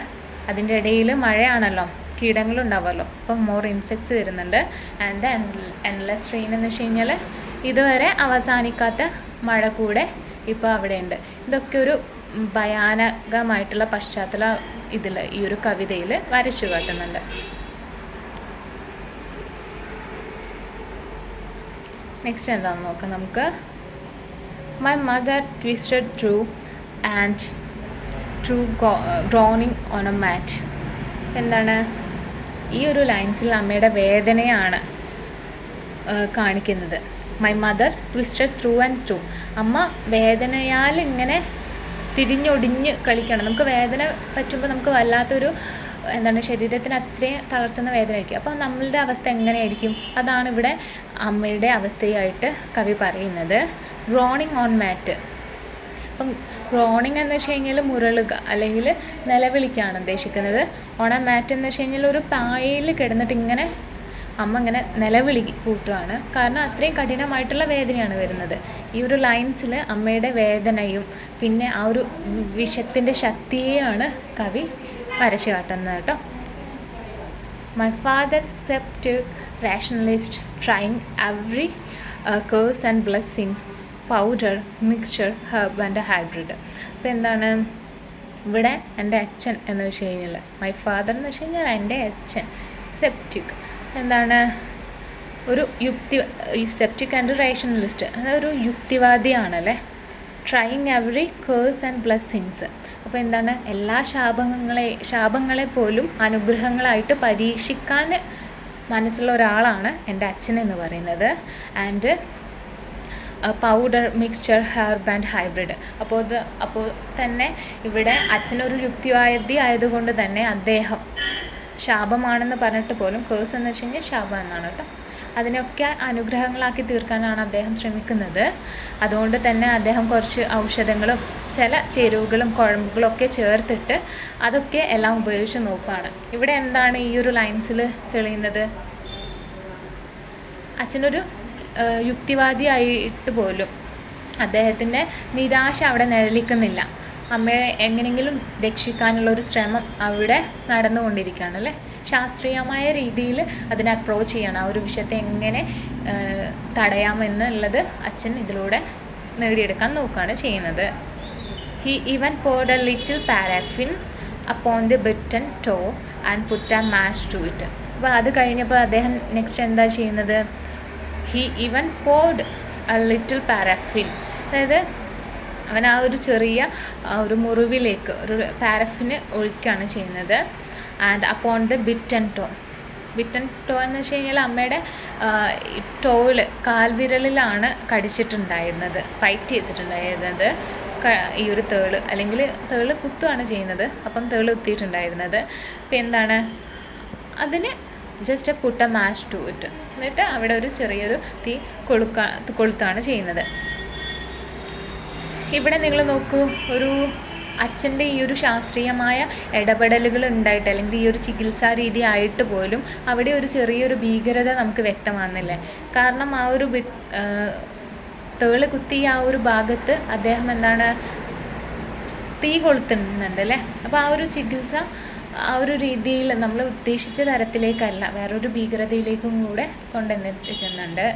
അതിൻ്റെ ഇടയിൽ മഴയാണല്ലോ, കീടങ്ങളുണ്ടാവുമല്ലോ, അപ്പം മോർ ഇൻസെക്ട്സ് വരുന്നുണ്ട്. ആൻഡ് ദ എൻഡ്ലെസ് റെയിൻ എന്ന് വെച്ച് കഴിഞ്ഞാൽ ഇതുവരെ അവസാനിക്കാത്ത മഴ കൂടെ ഇപ്പോൾ അവിടെയുണ്ട്. ഇതൊക്കെ ഒരു ഭയാനകമായിട്ടുള്ള പശ്ചാത്തലം ഇതിൽ ഈ ഒരു കവിതയിൽ വരച്ചു കാട്ടുന്നുണ്ട്. നെക്സ്റ്റ് എന്താണെന്ന് നോക്കാം നമുക്ക്. My mother twisted through and through groaning on a mat. എന്താണ് ഈ ഒരു ലൈൻസിൽ അമ്മയുടെ വേദനയാണ് കാണിക്കുന്നത്. My mother twisted through and through. അമ്മ വേദനയാൽ ഇങ്ങനെ തിരിഞ്ഞൊടിഞ്ഞ് കളിക്കണം. നമുക്ക് വേദന പറ്റുമ്പോൾ നമുക്ക് വല്ലാത്തൊരു എന്താണ്, ശരീരത്തിന് അത്രയും തളർത്തുന്ന വേദനയായിരിക്കും. അപ്പോൾ നമ്മളുടെ അവസ്ഥ എങ്ങനെയായിരിക്കും? അതാണ് ഇവിടെ അമ്മയുടെ അവസ്ഥയായിട്ട് കവി പറയുന്നത്. ഗ്രോണിങ് ഓൺ മാറ്റ്. അപ്പം ഗ്രോണിങ് എന്ന് വെച്ച് കഴിഞ്ഞാൽ മുരളുക അല്ലെങ്കിൽ നിലവിളിക്കാണ് ഉദ്ദേശിക്കുന്നത്. ഓൺ എ മാറ്റ് എന്ന് വെച്ച് കഴിഞ്ഞാൽ ഒരു പായയിൽ കിടന്നിട്ട് ഇങ്ങനെ അമ്മ ഇങ്ങനെ നിലവിളി കൂട്ടുകയാണ്. കാരണം അത്രയും കഠിനമായിട്ടുള്ള വേദനയാണ് വരുന്നത്. ഈ ഒരു ലൈൻസിൽ അമ്മയുടെ വേദനയും പിന്നെ ആ ഒരു വിഷത്തിൻ്റെ ശക്തിയെയാണ് കവി വരച്ചു കാട്ടുന്നത് കേട്ടോ. My father septic rationalist trying every curse and blessings, powder, mixture, herb and hybrid. അപ്പോൾ എന്താണ് ഇവിടെ എൻ്റെ അച്ഛൻ എന്ന് വെച്ച് കഴിഞ്ഞാൽ, മൈ ഫാദർ എന്ന് വെച്ച് കഴിഞ്ഞാൽ എൻ്റെ അച്ഛൻ, സെപ്റ്റിക് എന്താണ് ഒരു സെപ്റ്റിക് ആൻഡ് റേഷണലിസ്റ്റ്, അതായത് ഒരു യുക്തിവാദിയാണല്ലേ. Trying every curse and blessings. അപ്പോൾ എന്താണ് എല്ലാ ശാപങ്ങളെ പോലും അനുഗ്രഹങ്ങളായിട്ട് പരീക്ഷിക്കാൻ മനസ്സുള്ള ഒരാളാണ് എൻ്റെ അച്ഛൻ എന്ന് പറയുന്നത്. And powder, mixture, herb and hybrid. അപ്പോൾ തന്നെ ഇവിടെ അച്ഛനൊരു യുക്തിവാദി ആയതുകൊണ്ട് തന്നെ അദ്ദേഹം ശാപമാണെന്ന് പറഞ്ഞിട്ട് പോലും, കേഴ്സ് എന്ന് വെച്ച് കഴിഞ്ഞാൽ ശാപം എന്നാണ് കേട്ടോ, അതിനൊക്കെ അനുഗ്രഹങ്ങളാക്കി തീർക്കാനാണ് അദ്ദേഹം ശ്രമിക്കുന്നത്. അതുകൊണ്ട് തന്നെ അദ്ദേഹം കുറച്ച് ഔഷധങ്ങളും ചില ചേരുവകളും കുഴമ്പുകളും ഒക്കെ ചേർത്തിട്ട് അതൊക്കെ എല്ലാം ഉപയോഗിച്ച് നോക്കുകയാണ്. ഇവിടെ എന്താണ് ഈ ഒരു ലൈൻസിൽ തെളിയുന്നത്? അച്ഛനൊരു യുക്തിവാദിയായിട്ട് പോലും അദ്ദേഹത്തിൻ്റെ നിരാശ അവിടെ നിഴലിക്കുന്നില്ല. അമ്മയെ എങ്ങനെയെങ്കിലും രക്ഷിക്കാനുള്ളൊരു ശ്രമം അവിടെ നടന്നുകൊണ്ടിരിക്കുകയാണ് അല്ലേ. ശാസ്ത്രീയമായ രീതിയിൽ അതിനെ അപ്രോച്ച് ചെയ്യണം. ആ ഒരു വിഷയത്തെ എങ്ങനെ തടയാമെന്നുള്ളത് അച്ഛൻ ഇതിലൂടെ നേടിയെടുക്കാൻ നോക്കുകയാണ് ചെയ്യുന്നത്. He even poured a little paraffin upon the bitten toe and put a match to it. അപ്പോൾ അത് കഴിഞ്ഞപ്പോൾ അദ്ദേഹം നെക്സ്റ്റ് എന്താ ചെയ്യുന്നത്? He even poured a little paraffin, അതായത് അവൻ ആ ഒരു ചെറിയ ഒരു മുറിവിലേക്ക് ഒരു പാരഫിന് ഒഴിക്കുകയാണ് ചെയ്യുന്നത്. And upon the bitten toe എന്ന് വെച്ച് കഴിഞ്ഞാൽ അമ്മയുടെ ടോയിൽ കാൽവിരലിലാണ് കടിച്ചിട്ടുണ്ടായിരുന്നത്, ഫൈറ്റ് ചെയ്തിട്ടുണ്ടായിരുന്നത് ഈ ഒരു തേള്, അല്ലെങ്കിൽ തേള് കുത്തുകയാണ് ചെയ്യുന്നത്. അപ്പം തേള് കുത്തിയിട്ടുണ്ടായിരുന്നത്. അപ്പം എന്താണ് അതിന് just put a match to it, എന്നിട്ട് അവിടെ ഒരു ചെറിയൊരു തീ കൊളുത്താണ് ചെയ്യുന്നത്. ഇവിടെ നിങ്ങൾ നോക്കൂ, ഒരു അച്ഛൻ്റെ ഈ ഒരു ശാസ്ത്രീയമായ ഇടപെടലുകൾ ഉണ്ടായിട്ട് അല്ലെങ്കിൽ ഈ ഒരു ചികിത്സാ രീതി ആയിട്ട് പോലും അവിടെ ഒരു ചെറിയൊരു ഭീകരത നമുക്ക് വ്യക്തമാകുന്നില്ലേ? കാരണം ആ ഒരു തേള് കുത്തി ആ ഒരു ഭാഗത്ത് അദ്ദേഹം എന്താണ് തീ കൊളുത്തുന്നുണ്ട് അല്ലേ? അപ്പോൾ ആ ഒരു ചികിത്സ ആ ഒരു രീതിയിൽ നമ്മൾ ഉദ്ദേശിച്ച തരത്തിലേക്കല്ല, വേറൊരു ഭീകരതയിലേക്കും കൂടെ കൊണ്ടുവന്നിരിക്കുന്നുണ്ട്.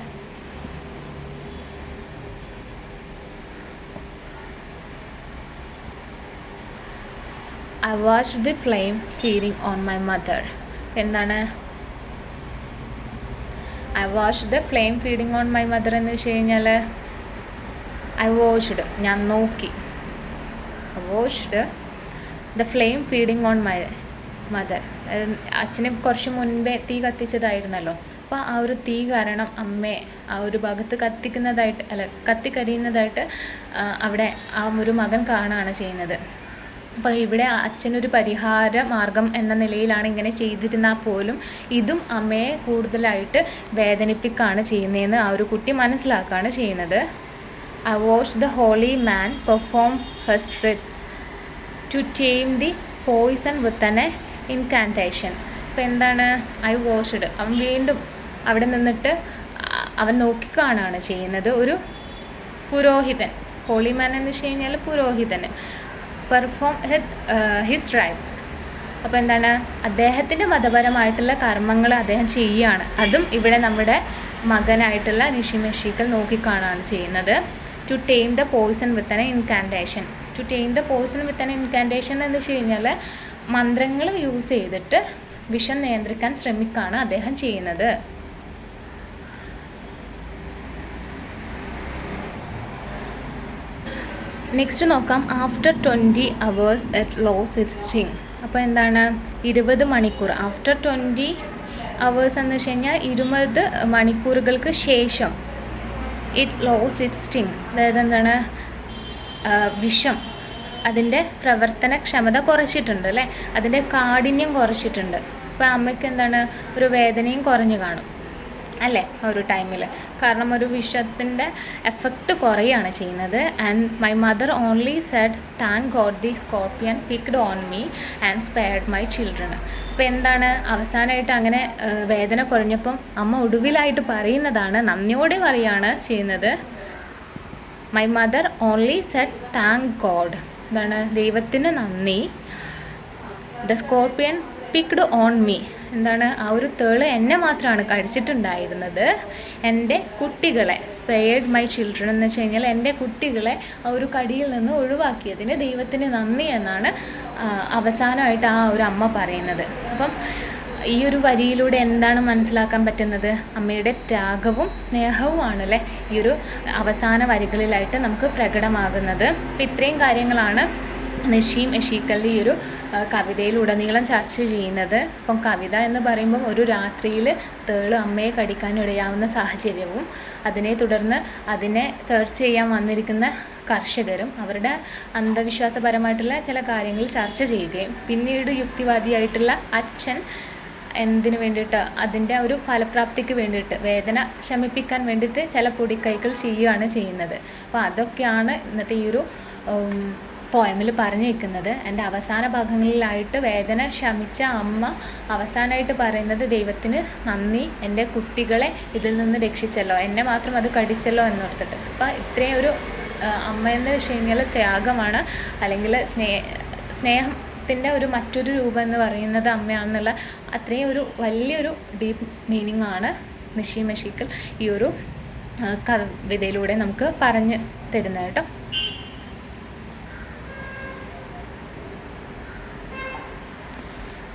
I watched the flame feeding on my mother. എന്താണ് I watched the flame feeding on my mother എന്ന് വെച്ച് കഴിഞ്ഞാൽ I watched, ഞാൻ നോക്കി. I watched the flame feeding on my mother. അച്ഛനെ കുറച്ച് മുൻപേ തീ കത്തിച്ചതായിരുന്നല്ലോ. അപ്പോൾ ആ ഒരു തീ കാരണം അമ്മയെ ആ ഒരു ഭാഗത്ത് കത്തിക്കരിയുന്നതായിട്ട് അവിടെ ആ ഒരു മകൻ കാണുകയാണ് ചെയ്യുന്നത്. അപ്പോൾ ഇവിടെ അച്ഛനൊരു പരിഹാര മാർഗം എന്ന നിലയിലാണ് ഇങ്ങനെ ചെയ്തിരുന്നാൽ പോലും ഇതും അമ്മയെ കൂടുതലായിട്ട് വേദനിപ്പിക്കുകയാണ് ചെയ്യുന്നതെന്ന് ആ ഒരു കുട്ടി മനസ്സിലാക്കുകയാണ് ചെയ്യുന്നത്. I watched the holy man perform his rites to tame the poison with an incantation. അപ്പോൾ എന്താണ് I watched, അവൻ വീണ്ടും അവിടെ നിന്നിട്ട് അവൻ നോക്കിക്കാണുകയാണ് ചെയ്യുന്നത്. ഒരു പുരോഹിതൻ, ഹോളി മാൻ എന്ന് വെച്ച് കഴിഞ്ഞാൽ പുരോഹിതന് പെർഫോം ഹിസ് റൈറ്റ്സ്. അപ്പോൾ എന്താണ് അദ്ദേഹത്തിൻ്റെ മതപരമായിട്ടുള്ള കർമ്മങ്ങൾ അദ്ദേഹം ചെയ്യുകയാണ്. അതും ഇവിടെ നമ്മുടെ മകനായിട്ടുള്ള നിഷി മെഷീക്കൽ നോക്കിക്കാണുകയാണ് ചെയ്യുന്നത്. To tame the poison with an incantation. To tame the poison with an incantation എന്ന് വെച്ച് കഴിഞ്ഞാൽ മന്ത്രങ്ങൾ യൂസ് ചെയ്തിട്ട് വിഷം നിയന്ത്രിക്കാൻ ശ്രമിക്കുകയാണ് അദ്ദേഹം ചെയ്യുന്നത്. നെക്സ്റ്റ് നോക്കാം. After 20 hours it lost its sting. അപ്പോൾ എന്താണ് 20 മണിക്കൂർ, ആഫ്റ്റർ 20 hours എന്ന് വെച്ച് കഴിഞ്ഞാൽ 20 മണിക്കൂറുകൾക്ക് ശേഷം ഇറ്റ് ലോസ് ഇറ്റ്സ് സ്റ്റിങ്, അതായത് എന്താണ് വിഷം അതിൻ്റെ പ്രവർത്തനക്ഷമത കുറച്ചിട്ടുണ്ട് അല്ലേ, അതിൻ്റെ കാഠിന്യം കുറച്ചിട്ടുണ്ട്. അപ്പോൾ അമ്മയ്ക്ക് എന്താണ് ഒരു വേദനയും കുറഞ്ഞു കാണും അല്ലേ ആ ഒരു ടൈമിൽ, കാരണം ഒരു വിഷത്തിൻ്റെ എഫക്റ്റ് കുറയാണ് ചെയ്യുന്നത്. And my mother only said thank God the scorpion picked on me and spared my children. അപ്പോൾ എന്താണ് അവസാനമായിട്ട് അങ്ങനെ വേദന കുറഞ്ഞപ്പം അമ്മ ഒടുവിലായിട്ട് പറയുന്നതാണ്, നന്ദിയോടെ പറയുകയാണ് ചെയ്യുന്നത്. My mother only said thank God, എന്താണ് ദൈവത്തിന് നന്ദി. The scorpion picked on me, എന്താണ് ആ ഒരു തേള് എന്നെ മാത്രമാണ് കടിച്ചിട്ടുണ്ടായിരുന്നത്, എൻ്റെ കുട്ടികളെ സ്പെയർഡ് മൈ ചിൽഡ്രൻ എന്ന് വെച്ച് കഴിഞ്ഞാൽ എൻ്റെ കുട്ടികളെ ആ ഒരു കടിയിൽ നിന്ന് ഒഴിവാക്കിയതിന് ദൈവത്തിന് നന്ദി എന്നാണ് അവസാനമായിട്ട് ആ ഒരു അമ്മ പറയുന്നത്. അപ്പം ഈ ഒരു വരിയിലൂടെ എന്താണ് മനസ്സിലാക്കാൻ പറ്റുന്നത്? അമ്മയുടെ ത്യാഗവും സ്നേഹവുമാണല്ലേ ഈ ഒരു അവസാന വരികളിലായിട്ട് നമുക്ക് പ്രകടമാകുന്നത്. അപ്പം ഇത്രയും കാര്യങ്ങളാണ് നഷീം എഷീക്കലിൻ്റെ ഈ ഒരു കവിതയിലുടനീളം ചർച്ച ചെയ്യുന്നത്. അപ്പം കവിത എന്ന് പറയുമ്പം ഒരു രാത്രിയിൽ തേള് അമ്മയെ കടിക്കാനിടയാവുന്ന സാഹചര്യവും അതിനെ തുടർന്ന് അതിനെ സെർച്ച് ചെയ്യാൻ വന്നിരിക്കുന്ന കർഷകരും അവരുടെ അന്ധവിശ്വാസപരമായിട്ടുള്ള ചില കാര്യങ്ങൾ ചർച്ച ചെയ്യുകയും പിന്നീട് യുക്തിവാദിയായിട്ടുള്ള അച്ഛൻ എന്തിനു വേണ്ടിയിട്ട് അതിൻ്റെ ഒരു ഫലപ്രാപ്തിക്ക് വേണ്ടിയിട്ട് വേദന ശമിപ്പിക്കാൻ വേണ്ടിയിട്ട് ചില പൊടിക്കൈകൾ ചെയ്യുകയാണ് ചെയ്യുന്നത്. അപ്പോൾ അതൊക്കെയാണ് ഇന്നത്തെ ഈ ഒരു പോയമിൽ പറഞ്ഞിരിക്കുന്നത്. എൻ്റെ അവസാന ഭാഗങ്ങളിലായിട്ട് വേദന ശമിച്ച അമ്മ അവസാനമായിട്ട് പറയുന്നത് ദൈവത്തിന് നന്ദി, എൻ്റെ കുട്ടികളെ ഇതിൽ നിന്ന് രക്ഷിച്ചല്ലോ, എന്നെ മാത്രം അത് കടിച്ചല്ലോ എന്നോർത്തിട്ട്. അപ്പോൾ ഇത്രയും ഒരു അമ്മ എന്ന് വെച്ച് കഴിഞ്ഞാൽ ത്യാഗമാണ്, അല്ലെങ്കിൽ സ്നേഹത്തിൻ്റെ ഒരു മറ്റൊരു രൂപം എന്ന് പറയുന്നത് അമ്മയാണെന്നുള്ള അത്രയും ഒരു വലിയൊരു ഡീപ്പ് മീനിങ് ആണ് നഷീം എഷീക്കൽ ഈ ഒരു കവിതയിലൂടെ നമുക്ക് പറഞ്ഞു തരുന്നത് കേട്ടോ.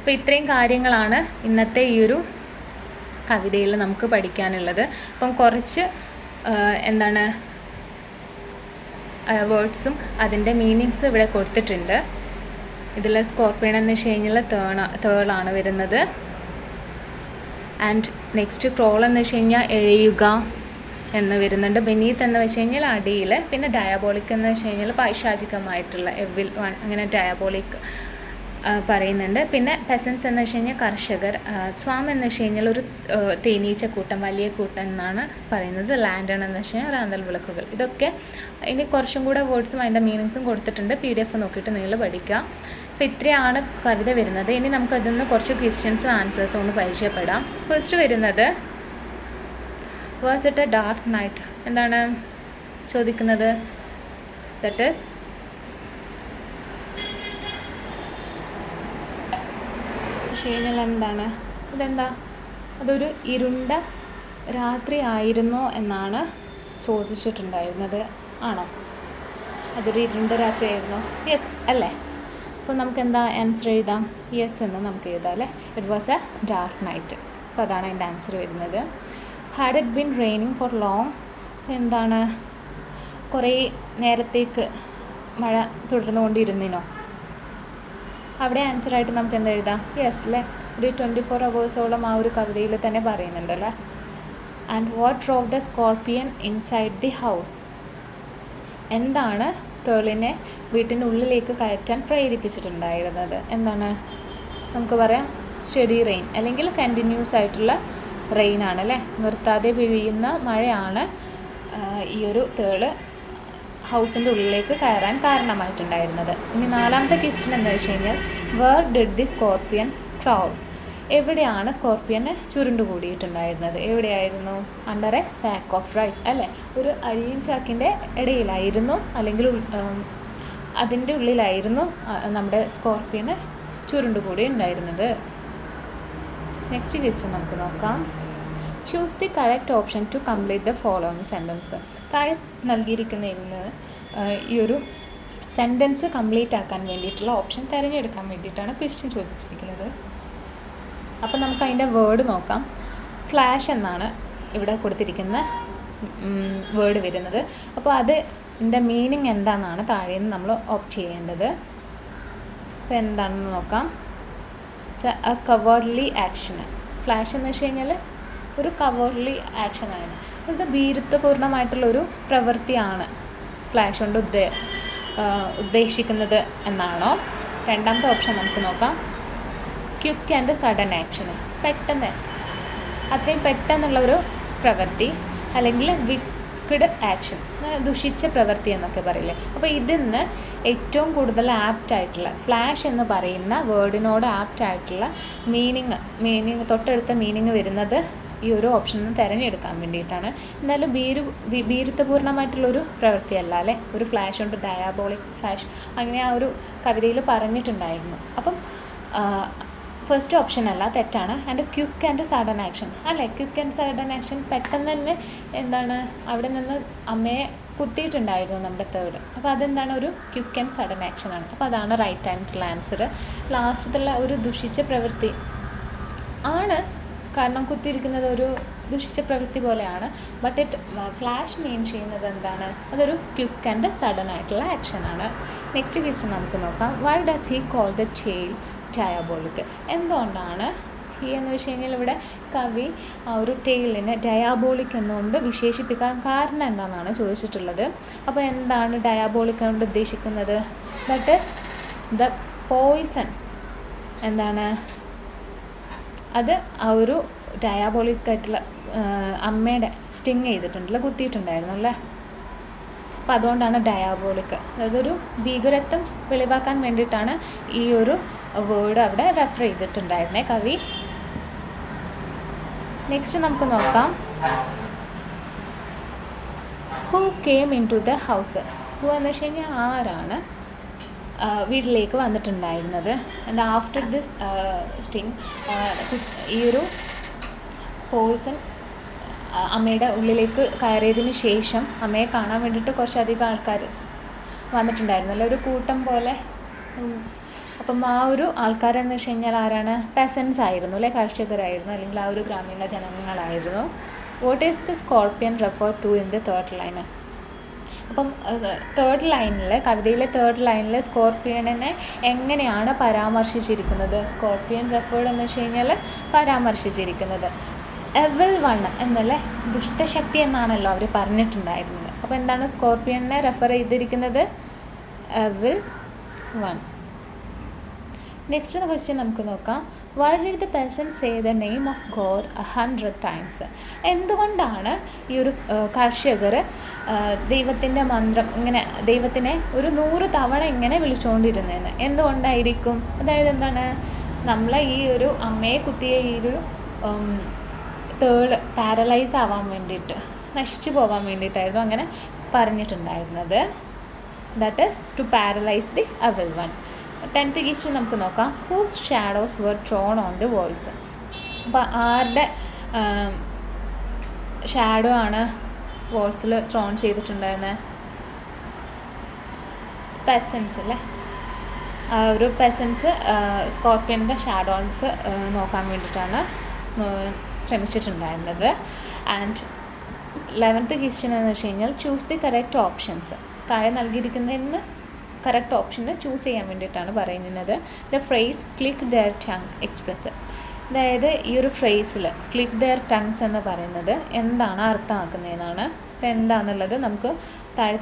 അപ്പോൾ ഇത്രയും കാര്യങ്ങളാണ് ഇന്നത്തെ ഈ ഒരു കവിതയിൽ നമുക്ക് പഠിക്കാനുള്ളത്. അപ്പം കുറച്ച് എന്താണ് വേർഡ്സും അതിൻ്റെ മീനിങ്സും ഇവിടെ കൊടുത്തിട്ടുണ്ട്. ഇതിൽ സ്കോർപ്പിയൻ എന്ന് വെച്ച് കഴിഞ്ഞാൽ തേളാണ് വരുന്നത്. ആൻഡ് നെക്സ്റ്റ് ക്രോൾ എന്ന് വെച്ച് കഴിഞ്ഞാൽ എഴയുക എന്ന് വരുന്നുണ്ട്. ബെനീത്ത് എന്ന് വെച്ച് കഴിഞ്ഞാൽ അടിയിൽ. പിന്നെ ഡയാബോളിക് എന്ന് വെച്ച് കഴിഞ്ഞാൽ പൈശാചികമായിട്ടുള്ള എവിൽ അങ്ങനെ ഡയാബോളിക് പറയുന്നുണ്ട്. പിന്നെ പെസൻസ് എന്ന് വെച്ച് കഴിഞ്ഞാൽ കർഷകർ. സ്വാം എന്ന് വെച്ച് കഴിഞ്ഞാൽ ഒരു തേനീച്ചക്കൂട്ടം, വലിയ കൂട്ടം എന്നാണ് പറയുന്നത്. ലാൻഡൺ എന്ന് വെച്ച് കഴിഞ്ഞാൽ റാന്തൽ വിളക്കുകൾ. ഇതൊക്കെ ഇനി കുറച്ചും കൂടെ വേർഡ്സും അതിൻ്റെ മീനിങ്സും കൊടുത്തിട്ടുണ്ട്. PDF നോക്കിയിട്ട് നിങ്ങൾ പഠിക്കുക. അപ്പോൾ ഇത്രയാണ് കവിത വരുന്നത്. ഇനി നമുക്ക് അതിൽ നിന്ന് കുറച്ച് ക്വസ്റ്റ്യൻസും ആൻസേഴ്സും ഒന്ന് പരിചയപ്പെടാം. ഫസ്റ്റ് വരുന്നത് was it A dark night എന്താണ് ചോദിക്കുന്നത്. ദറ്റ് ഈസ് കഴിഞ്ഞാൽ എന്താണ് ഇതെന്താ അതൊരു ഇരുണ്ട രാത്രി ആയിരുന്നോ എന്നാണ് ചോദിച്ചിട്ടുണ്ടായിരുന്നത്. ആണോ? അതൊരു ഇരുണ്ട രാത്രി ആയിരുന്നോ? യെസ് അല്ലേ? അപ്പോൾ നമുക്ക് എന്താ ആൻസർ എഴുതാം? യെസ് എന്ന് നമുക്ക് എഴുതാം അല്ലേ. It was A dark night. അപ്പോൾ അതാണ് അതിൻ്റെ ആൻസർ വരുന്നത്. Had it been raining for long എന്താണ് കുറേ നേരത്തേക്ക് മഴ തുടർന്നുകൊണ്ടിരുന്നിനോ? അവിടെ ആൻസറായിട്ട് നമുക്ക് എന്താ എഴുതാം? യെസ് അല്ലേ. ഒരു 24 hours ആ ഒരു കവിതയിൽ തന്നെ പറയുന്നുണ്ടല്ലേ. And what drove the scorpion inside the house എന്താണ് തേളിനെ വീട്ടിനുള്ളിലേക്ക് കയറ്റാൻ പ്രേരിപ്പിച്ചിട്ടുണ്ടായിരുന്നത്? എന്താണ് നമുക്ക് പറയാം? സ്റ്റഡി റെയിൻ അല്ലെങ്കിൽ കണ്ടിന്യൂസ് ആയിട്ടുള്ള റെയിൻ ആണ് അല്ലേ. നിർത്താതെ പെയ്യുന്ന മഴയാണ് ഈ ഒരു തേള് ഹൗസിൻ്റെ ഉള്ളിലേക്ക് കയറാൻ കാരണമായിട്ടുണ്ടായിരുന്നത്. ഇനി നാലാമത്തെ ക്വസ്റ്റ്യൻ എന്താ വെച്ച് കഴിഞ്ഞാൽ where did the scorpion crawl എവിടെയാണ് സ്കോർപ്പിയന് ചുരുണ്ടുകൂടിയിട്ടുണ്ടായിരുന്നത്? എവിടെയായിരുന്നു? Under a sack of rice അല്ലേ. ഒരു അരിയും ചാക്കിൻ്റെ ഇടയിലായിരുന്നു അല്ലെങ്കിൽ അതിൻ്റെ ഉള്ളിലായിരുന്നു നമ്മുടെ സ്കോർപ്പിയന് ചുരുണ്ടുകൂടി ഉണ്ടായിരുന്നത്. നെക്സ്റ്റ് ക്വസ്റ്റ്യൻ നമുക്ക് നോക്കാം. Choose the correct option to complete the following sentence. താഴെ നൽകിയിരിക്കുന്നതിൽ നിന്ന് ഈ ഒരു സെൻറ്റൻസ് കംപ്ലീറ്റ് ആക്കാൻ വേണ്ടിയിട്ടുള്ള ഓപ്ഷൻ തിരഞ്ഞെടുക്കാൻ വേണ്ടിയിട്ടാണ് ക്വസ്റ്റ്യൻ ചോദിച്ചിരിക്കുന്നത്. അപ്പോൾ നമുക്ക് അതിൻ്റെ വേർഡ് നോക്കാം. ഫ്ലാഷ് എന്നാണ് ഇവിടെ കൊടുത്തിരിക്കുന്ന വേർഡ് വരുന്നത്. അപ്പോൾ അതിൻ്റെ മീനിങ് എന്താണെന്നാണ് താഴെ നിന്ന് നമ്മൾ ഓപ്റ്റ് ചെയ്യേണ്ടത്. അപ്പോൾ എന്താണെന്ന് നോക്കാം. A cowardly action. ഫ്ലാഷ് എന്ന് വെച്ച് കഴിഞ്ഞാൽ ഒരു കവേർഡ്ലി ആക്ഷനാണ്. ഇത് ഭീരുത്വപൂർണ്ണമായിട്ടുള്ളൊരു പ്രവൃത്തിയാണ് ഫ്ലാഷ് കൊണ്ട് ഉദ്ദേശിക്കുന്നത് എന്നാണോ? രണ്ടാമത്തെ ഓപ്ഷൻ നമുക്ക് നോക്കാം. Quick and sudden action. പെട്ടെന്ന് അത്രയും പെട്ടെന്നുള്ള ഒരു പ്രവൃത്തി അല്ലെങ്കിൽ വിക്ക്ഡ് ആക്ഷൻ, ദുഷിച്ച പ്രവൃത്തി എന്നൊക്കെ പറയില്ലേ. അപ്പോൾ ഇതിന്ന് ഏറ്റവും കൂടുതൽ ആപ്റ്റായിട്ടുള്ള ഫ്ലാഷ് എന്ന് പറയുന്ന വേർഡിനോട് ആപ്റ്റായിട്ടുള്ള മീനിങ് തൊട്ടടുത്ത മീനിങ് വരുന്നത് ഈ ഒരു ഓപ്ഷനിൽ തിരഞ്ഞെടുക്കാൻ വേണ്ടിയിട്ടാണ്. എന്തായാലും ഭീരുത്വപൂർണ്ണമായിട്ടുള്ളൊരു പ്രവൃത്തിയല്ല അല്ലേ ഒരു ഫ്ലാഷ് കൊണ്ട്. ഡയാബോളിക് ഫ്ലാഷ് അങ്ങനെ ആ ഒരു കവിതയിൽ പറഞ്ഞിട്ടുണ്ടായിരുന്നു. അപ്പം ഫസ്റ്റ് ഓപ്ഷൻ അല്ല, തെറ്റാണ്. And quick and sudden action അല്ലേ. ക്വിക്ക് ആൻഡ് സഡൻ ആക്ഷൻ പെട്ടെന്ന് തന്നെ എന്താണ് അവിടെ നിന്ന് അമ്മയെ കുത്തിയിട്ടുണ്ടായിരുന്നു നമ്മുടെ തേർഡ്. അപ്പോൾ അതെന്താണ് ഒരു ക്വിക്ക് ആൻഡ് സഡൻ ആക്ഷൻ ആണ്. അപ്പോൾ അതാണ് റൈറ്റ് ആയിട്ടുള്ള ആൻസർ. ലാസ്റ്റത്തുള്ള ഒരു ദുഷിച്ച പ്രവൃത്തി ആണ്, കാരണം കുത്തിയിരിക്കുന്നത് ഒരു ദുഷിച്ച പ്രവൃത്തി പോലെയാണ്. ബട്ട് ഫ്ലാഷ് മീൻ ചെയ്യുന്നത് എന്താണ്? അതൊരു ക്വിക്ക് ആൻഡ് സഡൻ ആയിട്ടുള്ള ആക്ഷനാണ്. നെക്സ്റ്റ് ക്വസ്റ്റ്യൻ നമുക്ക് നോക്കാം. Why does he call the tale diabolic? എന്തുകൊണ്ടാണ് ഈ എന്ന് വെച്ച് കഴിഞ്ഞാൽ ഇവിടെ കവി ആ ഒരു ടെയിലിനെ ഡയാബോളിക് എന്നുകൊണ്ട് വിശേഷിപ്പിക്കാൻ കാരണം എന്താണെന്നാണ് ചോദിച്ചിട്ടുള്ളത്. അപ്പോൾ എന്താണ് ഡയാബോളിക് കൊണ്ട് ഉദ്ദേശിക്കുന്നത്? That is the poison. എന്താണ് അത്? ആ ഒരു ഡയാബോളിക് ആയിട്ടുള്ള അമ്മയുടെ സ്റ്റിങ് ചെയ്തിട്ടുണ്ടല്ലോ, കുത്തിയിട്ടുണ്ടായിരുന്നു അല്ലേ. അപ്പോൾ അതുകൊണ്ടാണ് ഡയാബോളിക്. അതൊരു ഭീകരത്വം വെളിവാക്കാൻ വേണ്ടിയിട്ടാണ് ഈ ഒരു വേർഡ് അവിടെ റെഫർ ചെയ്തിട്ടുണ്ടായിരുന്നേ കവി. നെക്സ്റ്റ് നമുക്ക് നോക്കാം. Who came into the house. Who എന്ന് വെച്ച് കഴിഞ്ഞാൽ ആരാണ് വീട്ടിലേക്ക് വന്നിട്ടുണ്ടായിരുന്നത്? ആൻഡ് ആഫ്റ്റർ ദിസ് സ്റ്റിങ് ഈ ഒരു പോയിസൺ അമ്മയുടെ ഉള്ളിലേക്ക് കയറിയതിന് ശേഷം അമ്മയെ കാണാൻ വേണ്ടിയിട്ട് കുറച്ചധികം ആൾക്കാർ വന്നിട്ടുണ്ടായിരുന്നല്ലോ, ഒരു കൂട്ടം പോലെ അപ്പം ആ ഒരു ആൾക്കാരെന്ന് വെച്ച് കഴിഞ്ഞാൽ ആരാണ്? പെസൻസ് ആയിരുന്നു അല്ലെ, കർഷകരായിരുന്നു, അല്ലെങ്കിൽ ആ ഒരു ഗ്രാമീണ ജനങ്ങളായിരുന്നു. What is the scorpion refer to in the third line? അപ്പം തേർഡ് ലൈനിൽ, കവിതയിലെ തേർഡ് ലൈനിൽ സ്കോർപ്പിയനെ എങ്ങനെയാണ് പരാമർശിച്ചിരിക്കുന്നത്? സ്കോർപ്പിയൻ റെഫേർഡ് എന്ന് വെച്ച് കഴിഞ്ഞാൽ പരാമർശിച്ചിരിക്കുന്നത് എവിൾ വൺ എന്നല്ലേ, ദുഷ്ടശക്തി എന്നാണല്ലോ അവർ പറഞ്ഞിട്ടുണ്ടായിരുന്നത്. അപ്പോൾ എന്താണ് സ്കോർപ്പിയനെ റെഫർ ചെയ്തിരിക്കുന്നത്? Evil one. നെക്സ്റ്റ് ക്വസ്റ്റ്യൻ നമുക്ക് നോക്കാം. Why did the peasant say the name of God 100 times? എന്തുകൊണ്ടാണ് ഈ ഒരു കർഷകർ ദൈവത്തിൻ്റെ മന്ത്രം ഇങ്ങനെ, ദൈവത്തിനെ ഒരു 100 തവണ ഇങ്ങനെ വിളിച്ചുകൊണ്ടിരുന്നതെന്ന്? എന്തുകൊണ്ടായിരിക്കും? അതായത് എന്താണ്, നമ്മളെ ഈ ഒരു അമ്മയെ കുത്തിയ ഈ ഒരു തേർഡ് പാരലൈസ് ആവാൻ വേണ്ടിയിട്ട്, നശിച്ചു പോകാൻ വേണ്ടിയിട്ടായിരുന്നു അങ്ങനെ പറഞ്ഞിട്ടുണ്ടായിരുന്നത്. That is to paralyse the evil one. 10th question നമുക്ക് നോക്കാം. Whose shadows were drawn on the walls? അപ്പോൾ ആരുടെ ഷാഡോ ആണ് വാൾസിൽ ത്രോൺ ചെയ്തിട്ടുണ്ടായിരുന്നത്? പെസൻസ് അല്ലേ. ആ ഒരു പെസൻസ് സ്കോർപ്പിയൻ്റെ ഷാഡോസ് നോക്കാൻ വേണ്ടിയിട്ടാണ് ശ്രമിച്ചിട്ടുണ്ടായിരുന്നത്. ആൻഡ് 11th ക്വസ്റ്റ്യൻ എന്ന് വെച്ച് കഴിഞ്ഞാൽ ചൂസ് ദി കറക്റ്റ് ഓപ്ഷൻസ്. താഴെ നൽകിയിരിക്കുന്നതിന് കറക്റ്റ് ഓപ്ഷന് ചൂസ് ചെയ്യാൻ വേണ്ടിയിട്ടാണ് പറയുന്നത്. The phrase click their tongue express. അതായത് ഈ ഒരു ഫ്രേസിൽ ക്ലിക്ക് ദെയർ ടങ്സ് എന്ന് പറയുന്നത് എന്താണ് അർത്ഥമാക്കുന്നതെന്നാണ്. എന്താണെന്നുള്ളത് നമുക്ക് താഴെ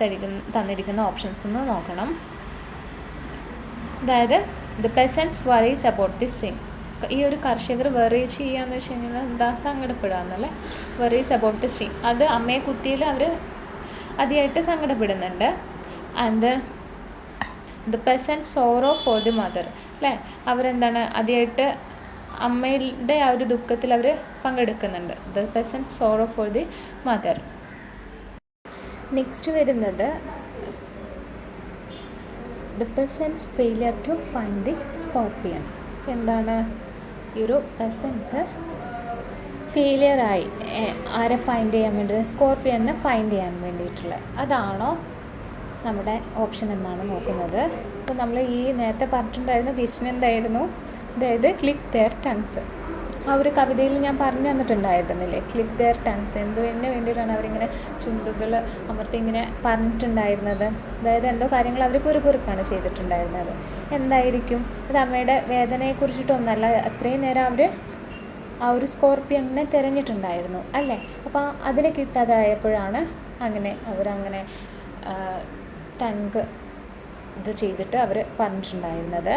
തന്നിരിക്കുന്ന ഓപ്ഷൻസ് ഒന്ന് നോക്കണം. അതായത് the peasants worries about the stream. ഈ ഒരു കർഷകർ വെറി ചെയ്യാന്ന് വെച്ച് കഴിഞ്ഞാൽ എന്താ, സങ്കടപ്പെടുകയെന്നല്ലേ. വെറീസ് അബൌട്ട് ദി സ്ട്രീം, അത് അമ്മയെ കുത്തിയിൽ അവർ അതിയായിട്ട് സങ്കടപ്പെടുന്നുണ്ട്. And the peasant sorrow for the mother അല്ലേ, അവരെന്താണ് അതിയായിട്ട് അമ്മയുടെ ആ ഒരു ദുഃഖത്തിൽ അവർ പങ്കെടുക്കുന്നുണ്ട്. The peasant sorrow for the mother. Next വരുന്നത് the peasants failure to find the scorpion. എന്താണ് ഈ ഒരു പെസൻസ് ഫെയിലിയറായി ആരെ ഫൈൻഡ് ചെയ്യാൻ വേണ്ടി? സ്കോർപ്പിയനെ ഫൈൻഡ് ചെയ്യാൻ വേണ്ടിയിട്ടുള്ള അതാണോ നമ്മുടെ ഓപ്ഷൻ എന്നാണ് നോക്കുന്നത്. അപ്പോൾ നമ്മൾ ഈ നേരത്തെ പറഞ്ഞിട്ടുണ്ടായിരുന്ന ക്വസ്റ്റ്യൻ എന്തായിരുന്നു? അതായത് ക്ലിക്ക് ദെയർ ടങ്സ്. ആ ഒരു കവിതയിൽ ഞാൻ പറഞ്ഞു തന്നിട്ടുണ്ടായിരുന്നില്ലേ, ക്ലിക്ക് ദെയർ ടങ്സ്. എന്തിനു വേണ്ടിയിട്ടാണ് അവരിങ്ങനെ ചുണ്ടുകൾ അമർത്തി ഇങ്ങനെ പറഞ്ഞിട്ടുണ്ടായിരുന്നത്? അതായത് എന്തോ കാര്യങ്ങൾ അവർ കുറുക്കാണ് ചെയ്തിട്ടുണ്ടായിരുന്നത്. എന്തായിരിക്കും അത്? അമ്മയുടെ വേദനയെക്കുറിച്ചിട്ടൊന്നല്ല, അത്രയും നേരം അവർ ആ ഒരു സ്കോർപ്പിയനെ തിരഞ്ഞിട്ടുണ്ടായിരുന്നു അല്ലേ. അപ്പോൾ അതിനെ കിട്ടാതായപ്പോഴാണ് അവരങ്ങനെ ടങ്ക് ഇത് ചെയ്തിട്ട് അവർ പറഞ്ഞിട്ടുണ്ടായിരുന്നത്.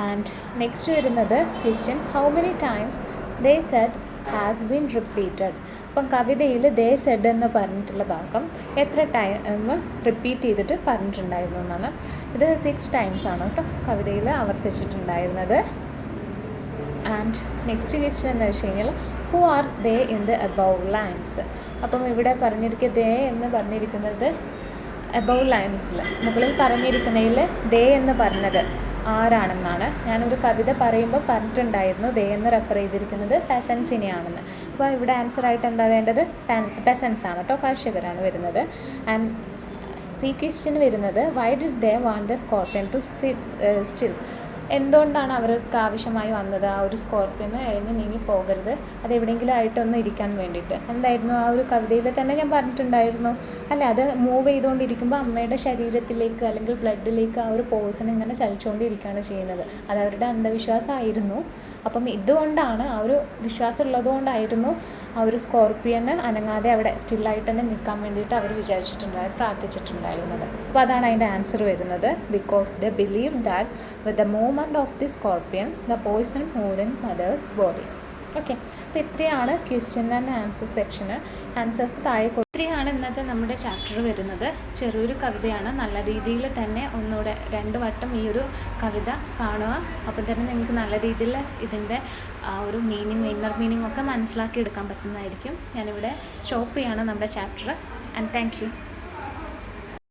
ആൻഡ് നെക്സ്റ്റ് വരുന്നത് question how many times they Z has been repeated. അപ്പം കവിതയിൽ ദേ സെഡ് എന്ന് പറഞ്ഞിട്ടുള്ള ഭാഗം എത്ര ടൈം റിപ്പീറ്റ് ചെയ്തിട്ട് പറഞ്ഞിട്ടുണ്ടായിരുന്നു എന്നാണ്. ഇത് 6 times ആണ് കേട്ടോ കവിതയിൽ ആവർത്തിച്ചിട്ടുണ്ടായിരുന്നത്. ആൻഡ് നെക്സ്റ്റ് ക്വസ്റ്റ്യൻ എന്ന് വെച്ച് കഴിഞ്ഞാൽ who are they in the above lines. അപ്പം ഇവിടെ ദേ എന്ന് പറഞ്ഞിരിക്കുന്നത് അബവ് ലൈൻസിൽ മുകളിൽ പറഞ്ഞിരിക്കുന്നതിൽ ദേ എന്ന് പറഞ്ഞത് ആരാണെന്നാണ്. ഞാനൊരു കവിത പറയുമ്പോൾ പറഞ്ഞിട്ടുണ്ടായിരുന്നു ദേ എന്ന് റെഫർ ചെയ്തിരിക്കുന്നത് പെസൻസിനെയാണെന്ന്. അപ്പോൾ ഇവിടെ ആൻസറായിട്ട് എന്താ വേണ്ടത്? പെസൻസ് ആണ് കേട്ടോ, കർഷകരാണ് വരുന്നത്. ആൻഡ് സി ക്വസ്റ്റ്യൻ വരുന്നത് why did they want the scorpion to sit still. എന്തുകൊണ്ടാണ് അവർക്ക് ആവശ്യമായി വന്നത് ആ ഒരു സ്കോർപ്പിയന് എഴഞ്ഞ് നീങ്ങി പോകരുത്, അത് എവിടെയെങ്കിലും ആയിട്ടൊന്ന് ഇരിക്കാൻ വേണ്ടിയിട്ട്? എന്തായിരുന്നു ആ ഒരു കവിതയിൽ തന്നെ ഞാൻ പറഞ്ഞിട്ടുണ്ടായിരുന്നു അല്ലേ, അത് മൂവ് ചെയ്തുകൊണ്ടിരിക്കുമ്പോൾ അമ്മയുടെ ശരീരത്തിലേക്ക് അല്ലെങ്കിൽ ബ്ലഡിലേക്ക് ആ ഒരു പോഴ്സൺ ഇങ്ങനെ ചലിച്ചുകൊണ്ടിരിക്കുകയാണ് ചെയ്യുന്നത്. അത് അവരുടെ അന്ധവിശ്വാസമായിരുന്നു. അപ്പം ഇതുകൊണ്ടാണ്, ആ ഒരു വിശ്വാസം ഉള്ളതുകൊണ്ടായിരുന്നു ആ ഒരു സ്കോർപ്പിയന് അനങ്ങാതെ അവിടെ സ്റ്റില്ലായിട്ട് തന്നെ നിൽക്കാൻ വേണ്ടിയിട്ട് അവർ പ്രാർത്ഥിച്ചിട്ടുണ്ടായിരുന്നത്. അപ്പോൾ അതാണ് അതിൻ്റെ ആൻസർ വരുന്നത്. Because they believe that with the movement of the scorpion the poison moved in mother's body. Okay, അപ്പോൾ ഇത്രയാണ് ക്വസ്റ്റ്യൻ ആൻഡ് ആൻസർ സെക്ഷന്. ആൻസേഴ്സ് താഴെ ഇത്രയാണ് ഇന്നത്തെ നമ്മുടെ ചാപ്റ്റർ വരുന്നത്. ചെറിയൊരു കവിതയാണ്. നല്ല രീതിയിൽ തന്നെ ഒന്നുകൂടെ 2 വട്ടം ഈ ഒരു കവിത കാണുക. അപ്പം തന്നെ നിങ്ങൾക്ക് നല്ല രീതിയിൽ ഇതിൻ്റെ ആ ഒരു ഇന്നർ മീനിങ് ഒക്കെ മനസ്സിലാക്കി എടുക്കാൻ പറ്റുന്നതായിരിക്കും. ഞാനിവിടെ സ്റ്റോപ്പ് ചെയ്യാണ് നമ്മുടെ ചാപ്റ്റർ. And thank you.